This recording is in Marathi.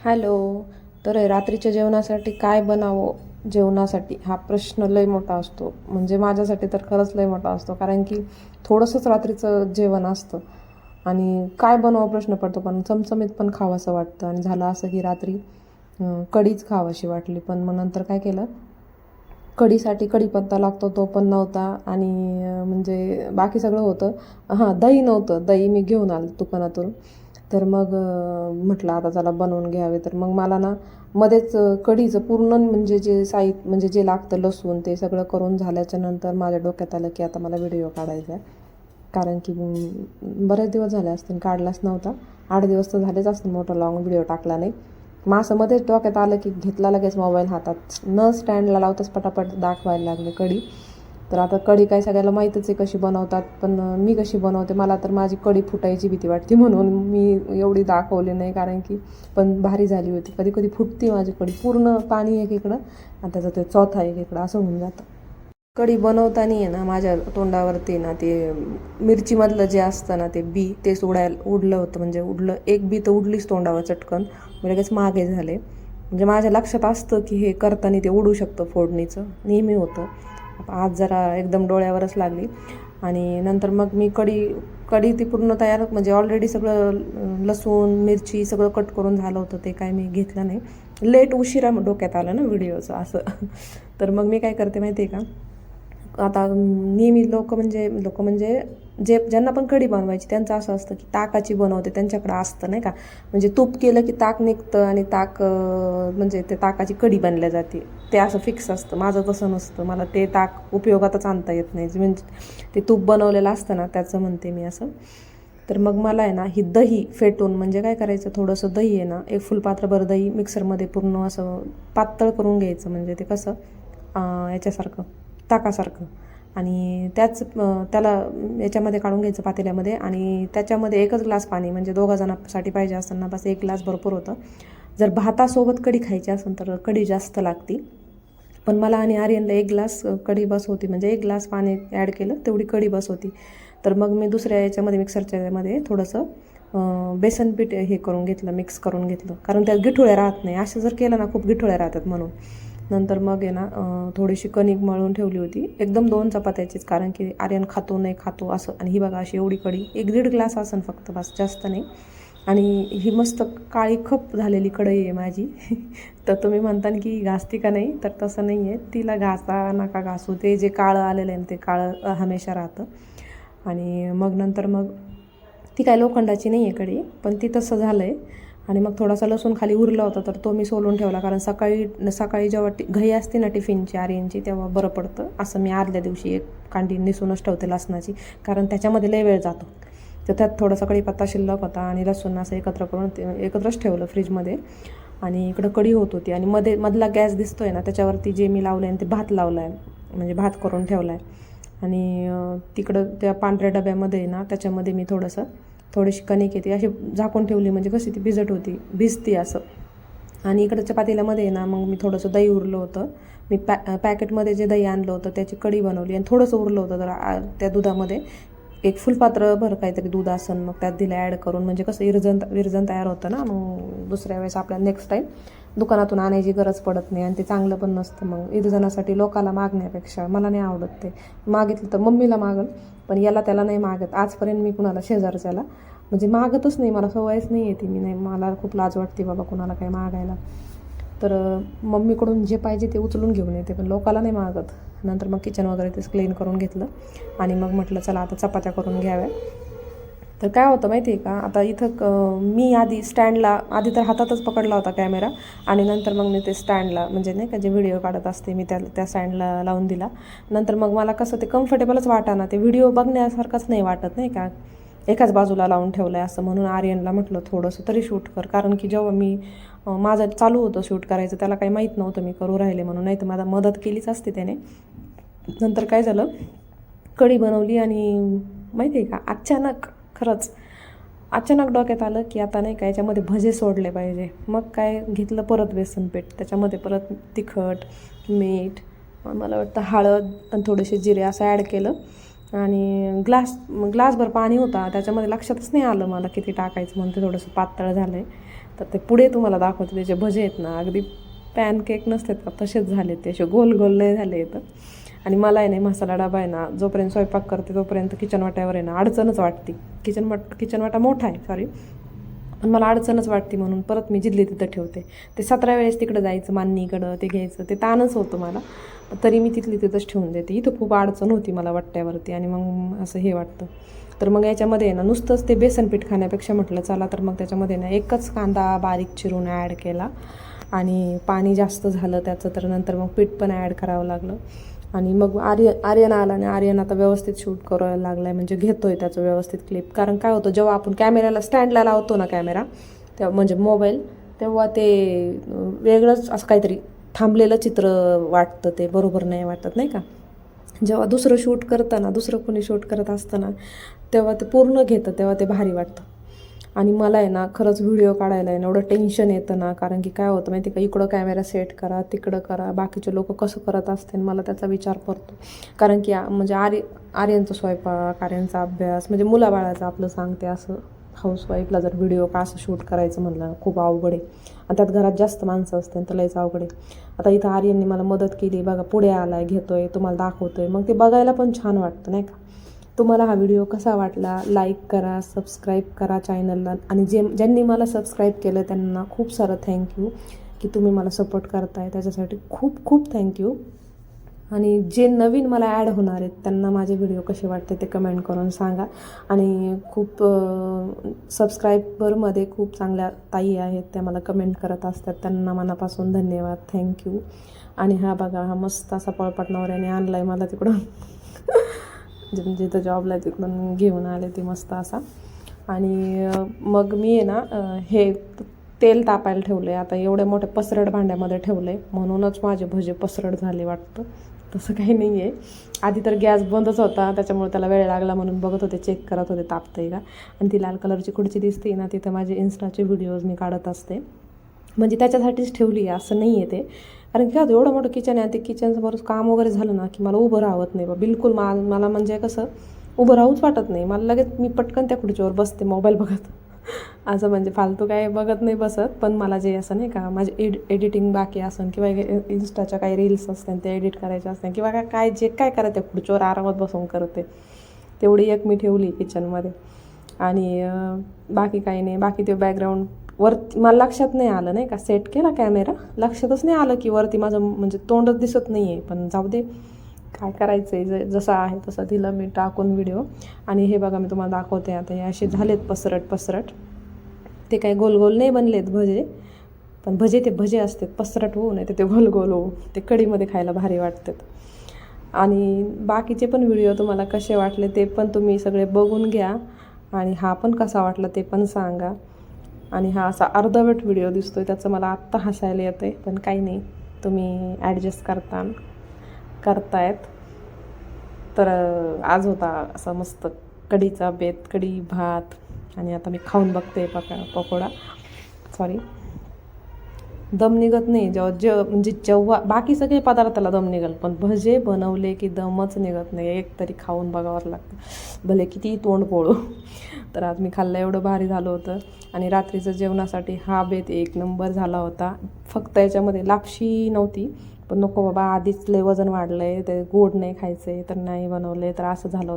हॅलो. तर रात्रीच्या जेवणासाठी काय बनावं जेवणासाठी हा प्रश्न लय मोठा असतो. म्हणजे माझ्यासाठी तर खरंच लय मोठा असतो, कारण की थोडंसंच रात्रीचं जेवण असतं आणि काय बनवावं प्रश्न पडतो. पण चमचमीत पण खावंसं वाटतं आणि झालं असं की रात्री कढीच खावीशी वाटली. पण मग नंतर काय केलं, कढीसाठी कढीपत्ता लागतो तो पण नव्हता आणि म्हणजे बाकी सगळं होतं. हां, दही नव्हतं. दही मी घेऊन आले दुकानातून. तर मग म्हटलं आता चला बनवून घ्यावे. तर मग मला ना मध्येच कढीचं पूर्ण म्हणजे जे साहित्य म्हणजे जे लागतं लसूण ते सगळं करून झाल्याच्या नंतर माझ्या डोक्यात आलं की आता मला व्हिडिओ काढायचा आहे. कारण की बरेच दिवस झाले असतील काढलाच नव्हता. 8 दिवस तर झालेच असतील मोठा लाँग व्हिडिओ टाकला नाही. मग असं मध्येच डोक्यात आलं की घेतला लगेच मोबाईल हातात, न स्टँडला लावताच पटापट दाखवायला लागले कढी. तर आता कढी काय सगळ्याला माहीतच आहे कशी बनवतात, पण मी कशी बनवते मला तर माझी कढी फुटायची भीती वाटते म्हणून मी एवढी दाखवली नाही. कारण की पण भारी झाली होती. कधी कधी फुटती माझी कढी, पूर्ण पाणी एकीकडं आणि त्याचं ते चौथा एकीकडं असं होऊन जातं. कढी बनवताना आहे ना माझ्या तोंडावरती ना ते मिरचीमधलं जे असतं ना ते बी तेच उडलं होतं. म्हणजे एक बी तर उडलीच तोंडावर चटकन. लगेच मागे झाले. म्हणजे माझ्या लक्षात असतं की हे करताना ते उडू शकतं, फोडणीचं नेहमी होतं. आज जरा एकदम डोळ्यावरच लागली. आणि नंतर मग मी कढी ती पूर्ण तयार, म्हणजे ऑलरेडी सगळं लसूण मिरची सगळं कट करून झालं होतं. ते काय मी घेतलं नाही, लेट उशिरा डोक्यात आलं ना व्हिडिओचं असं. तर मग मी काय करते माहिती आहे का, आता नेहमी लोक म्हणजे ज्यांना पण कढी बनवायची त्यांचं असं असतं की ताकाची बनवते, त्यांच्याकडं असतं नाही का. म्हणजे तूप केलं की ताक निघतं आणि ताक म्हणजे ते ताकाची कढी बनल्या जाते, ते असं फिक्स असतं. माझं तसं नसतं, मला ते ताक उपयोगातच आणता येत नाही. म्हणजे ते तूप बनवलेलं असतं ना त्याचं म्हणते मी असं. तर मग मला आहे ना ही दही फेटून, म्हणजे काय करायचं, थोडंसं दही आहे ना, एक फुलपात्रभर दही मिक्सरमध्ये पूर्ण असं पातळ करून घ्यायचं. म्हणजे ते कसं याच्यासारखं ताकासारखं. आणि त्याला याच्यामध्ये काढून घ्यायचं पातेल्यामध्ये. आणि त्याच्यामध्ये 1च ग्लास पाणी, म्हणजे 2 जणांसाठी पाहिजे असताना बस 1 ग्लास भरपूर होतं. जर भातासोबत कढी खायची असेल तर कढी जास्त लागते. पण मला आणि आर्यनला 1 ग्लास कढी बस होती. म्हणजे 1 ग्लास पाणी ॲड केलं तेवढी कढी बस होती. तर मग मी दुसऱ्या याच्यामध्ये मिक्सरच्या याच्यामध्ये थोडंसं बेसन पीठ हे करून घेतलं, मिक्स करून घेतलं. कारण त्यात गिठोळ्या राहत नाही. असं जर केलं ना खूप गिठोळ्या राहतात म्हणून. नंतर मग आहे ना थोडीशी कणिक मळून ठेवली होती, एकदम 2 चपात्याचीच, कारण की आर्यन खातो नाही खातो असं. आणि ही बघा अशी एवढी कढी 1-1.5 ग्लास असेल फक्त, बस जास्त नाही. आणि ही मस्त काळी खप झालेली कढई आहे माझी. तर तुम्ही म्हणता की घासती का नाही, तर तसं नाही आहे. तिला घासा नका घासू, ते जे काळं आलेलं आहे ते काळं हमेशा राहतं. आणि मग नंतर मग ती काय लोखंडाची नाही आहे कढई, पण ती तसं झालं आहे. आणि मग थोडासा लसूण खाली उरला होता तर तो मी सोलून ठेवला, कारण सकाळी जेव्हा घाई असते ना टिफिनची आर्यनची, तेव्हा बरं पडतं. असं मी आदल्या दिवशी एक कांडी निसूनच ठेवते लसणाची, कारण त्याच्यामध्ये लय वेळ जातो. तर त्यात थोडासा कढीपत्ता शिल्लक होता आणि लसूण असं एकत्र करून एकत्रच ठेवलं फ्रीजमध्ये. आणि इकडं कढी होत होती आणि मधला गॅस दिसतोय ना त्याच्यावरती जे मी लावलं आहे आणि ते भात लावला आहे, म्हणजे भात करून ठेवला आहे. आणि तिकडं त्या पांढऱ्या डब्यामध्ये ना त्याच्यामध्ये मी थोडीशी कणिक येते अशी झाकून ठेवली, म्हणजे कशी ती भिजती असं. आणि इकडच्या पातेल्यामध्ये ना मग मी थोडंसं दही उरलं होतं. मी पॅकेटमध्ये जे दही आणलं होतं त्याची कढी बनवली. आणि थोडंसं उरलं होतं तर त्या दुधामध्ये एक फुलपात्रभर काहीतरी दूध असेल, मग त्यात दिलं ॲड करून. म्हणजे कसं विरजण तयार होतं ना, मग दुसऱ्या वेळेस आपल्याला नेक्स्ट टाईम दुकानातून आणायची गरज पडत नाही. आणि ते चांगलं पण नसतं. मग विरजणासाठी लोकाला मागण्यापेक्षा मला नाही आवडत ते. मागितलं तर मम्मीला मागल, पण याला त्याला नाही मागत. आजपर्यंत मी कुणाला शेजारच्याला म्हणजे मागतच नाही, मला सवयच नाही येते. मी नाही, मला खूप लाज वाटते बाबा कुणाला काही मागायला. तर मम्मीकडून जे पाहिजे ते उचलून घेऊन येते, पण लोकाला नाही मागत. नंतर मग किचन वगैरे तेच क्लीन करून घेतलं आणि मग म्हटलं चला आता चपात्या करून घ्याव्या. तर काय होतं माहिती आहे का, आता इथं मी आधी तर हातातच पकडला होता कॅमेरा. आणि नंतर मग मी ते स्टँडला, म्हणजे नाही का जे व्हिडिओ काढत असते मी त्या स्टँडला लावून दिला. नंतर मग मला कसं ते कम्फर्टेबलच वाटाना, ते व्हिडिओ बघण्यासारखंच नाही वाटत नाही का, एकाच बाजूला लावून ठेवलं आहे असं. म्हणून आर्यनला म्हटलं थोडंसं तरी शूट कर, कारण की जेव्हा मी माझं चालू होतं शूट करायचं त्याला काही माहीत नव्हतं मी करू राहिले म्हणून, नाही तर मला मदत केलीच असते त्याने. नंतर काय झालं, कढी बनवली आणि माहिती आहे का खरंच अचानक डोक्यात आलं की आता नाही का याच्यामध्ये भजे सोडले पाहिजे. मग काय घेतलं परत बेसन पीठ, त्याच्यामध्ये परत तिखट मीठ, मला वाटतं हळद आणि थोडेसे जिरे असं ॲड केलं. आणि ग्लासभर पाणी होता त्याच्यामध्ये, लक्षातच नाही आलं मला किती टाकायचं म्हणून, ते थोडंसं पातळ झालं आहे. तर ते पुढे तुम्हाला दाखवते. त्याचे भजे आहेत ना अगदी पॅनकेक नसतात का तसेच झाले, ते असे गोल गोल नाही झाले येतं. आणि मला आहे नाही मसाला डबा आहे ना, जोपर्यंत स्वयंपाक करते तोपर्यंत किचन वाट्यावर आहे ना अडचणच वाटते. किचन वाटा मोठा आहे सॉरी, पण मला अडचणच वाटते म्हणून परत मी जिथली तिथं ठेवते. ते 17 वेळेस तिकडं जायचं मान्नीकडं, ते घ्यायचं, ते ताणच होतं मला. तरी मी तिथली तिथंच ठेवून देते. इथं खूप अडचण होती मला वाट्यावरती आणि मग असं हे वाटतं. तर मग याच्यामध्ये ना नुसतंच ते बेसन पीठ खाण्यापेक्षा म्हटलं चला तर मग त्याच्यामध्ये ना एकच कांदा बारीक चिरून ॲड केला आणि पाणी जास्त झालं त्याचं, तर नंतर मग पीठ पण ॲड करावं लागलं. आणि मग आर्यन आला आणि आर्यन आता व्यवस्थित शूट करायला लागला आहे, म्हणजे घेतो आहे त्याचं व्यवस्थित क्लिप. कारण काय होतं, जेव्हा आपण कॅमेऱ्याला स्टँडला लावतो ना कॅमेरा, तेव्हा म्हणजे मोबाईल, तेव्हा ते वेगळंच असं काहीतरी थांबलेलं चित्र वाटतं, ते बरोबर नाही वाटत नाही का. जेव्हा दुसरं शूट करताना, दुसरं कोणी शूट करत असताना तेव्हा ते पूर्ण घेतं, तेव्हा ते भारी वाटतं. आणि मला आहे ना खरंच व्हिडिओ काढायला आहे ना एवढं टेन्शन येतं ना, कारण की काय होतं माहिती का, इकडं कॅमेरा सेट करा, तिकडं करा, बाकीचे लोक कसं करत असतील मला त्याचा विचार पडतो. कारण की म्हणजे आर्यनचा स्वयंपाक, आर्यनचा अभ्यास, म्हणजे मुलाबाळाचं आपलं सांगते, असं हाऊसवाईफला जर व्हिडिओ का असं शूट करायचं म्हणलं खूप अवघड आहे. आणि त्यात घरात जास्त माणसं असते तर लयच अवघड आहे. आता इथं आर्यनने मला मदत केली बघा, पुढे आलाय, घेतोय, तुम्हाला दाखवतोय, मग ते बघायला पण छान वाटतं नाही का. तुम्हाला हा व्हिडिओ कसा वाटला, लाईक करा, सबस्क्राईब करा चॅनलला. आणि ज्यांनी मला सबस्क्राईब केलं त्यांना खूप सारं थँक्यू, की तुम्ही मला सपोर्ट करताय, त्याच्यासाठी खूप खूप थँक्यू. आणि जे नवीन मला ॲड होणार आहेत त्यांना माझे व्हिडिओ कसे वाटते ते कमेंट करून सांगा. आणि खूप सबस्क्रायबरमध्ये खूप चांगल्या ताई आहेत, त्या मला कमेंट करत असतात, त्यांना मनापासून धन्यवाद, थँक्यू. आणि हा बघा, हा मस्त असा पळपाट नवऱ्याने आणला आहे मला तिकडून जिथं जॉबला आहे तिकडून घेऊन आले ते मस्त असा. आणि मग मी आहे ना हे तेल तापायला ठेवलं आहे. आता एवढ्या मोठ्या पसरट भांड्यामध्ये ठेवलं आहे म्हणूनच माझे भजे पसरट झाले वाटतं, तसं काही नाही आहे. आधी तर गॅस बंदच होता, त्याच्यामुळे त्याला वेळ लागला म्हणून बघत होते, चेक करत होते तापतंय का. आणि ती लाल कलरची खुर्ची दिसते ना, तिथं माझे इन्स्टाचे व्हिडिओज मी काढत असते, म्हणजे त्याच्यासाठीच ठेवली आहे, असं नाही आहे ते. कारण की एवढं मोठं किचन आहे, ते किचनसमोर काम वगैरे झालं ना की मला उभं राहत नाही बा बिलकुल. मला म्हणजे कसं उभं राहूच वाटत नाही मला, लगेच मी पटकन त्या खुर्चीवर बसते मोबाईल बघत असं, म्हणजे फालतू काय बघत नाही बसत. पण मला जे असं नाही का, माझे एडिटिंग बाकी असेल किंवा इन्स्टाच्या काही रील्स असतात ते एडिट करायचे असतात किंवा काय जे काय करा त्या खुर्चीवर आरामात बसून करते, तेवढी एक मी ठेवली किचनमध्ये. आणि बाकी काही नाही. बाकी ते बॅकग्राऊंड वरती मला लक्षात नाही आलं नाही का, सेट केला कॅमेरा, लक्षातच नाही आलं की वरती माझं म्हणजे तोंडच दिसत नाही आहे. पण जाऊ दे, काय करायचं आहे, जसं आहे तसं दिलं मी टाकून व्हिडिओ. आणि हे बघा मी तुम्हाला दाखवते आता, हे असे झालेत पसरट. ते काही गोल गोल नाही बनलेत भजे, पण भजे ते भजे असतात, पसरट होऊ नाही ते गोल गोल होऊ, ते कढीमध्ये खायला भारी वाटतात. आणि बाकीचे पण व्हिडिओ तुम्हाला कसे वाटले ते पण तुम्ही सगळे बघून घ्या, आणि हा पण कसा वाटला ते पण सांगा. आणि हा असा अर्धवट व्हिडिओ दिसतोय, त्याचं मला आत्ता हसायला येतं आहे, पण काही नाही, तुम्ही ॲडजस्ट करतायत. तर आज होता असा मस्त कढीचा बेत, कढी भात. आणि आता मी खाऊन बघते पकोडा, सॉरी दम निघत नाही म्हणजे जेव्हा बाकी सगळे पदार्थाला दम निघाल, पण भजे बनवले की दमच निघत नाही, एक तरी खाऊन बघावं लागतं, भले किती तोंड पोळू. तर आज मी खाल्लं, एवढं भारी झालं होतं. आणि रात्रीचं जेवणासाठी हा बेत एक नंबर झाला होता. फक्त याच्यामध्ये लापशी नव्हती, पण नको बाबा, आधीच लय वजन वाढलं आहे, ते गोड नाही खायचं आहे तर नाही बनवले, तर असं झालं होतं.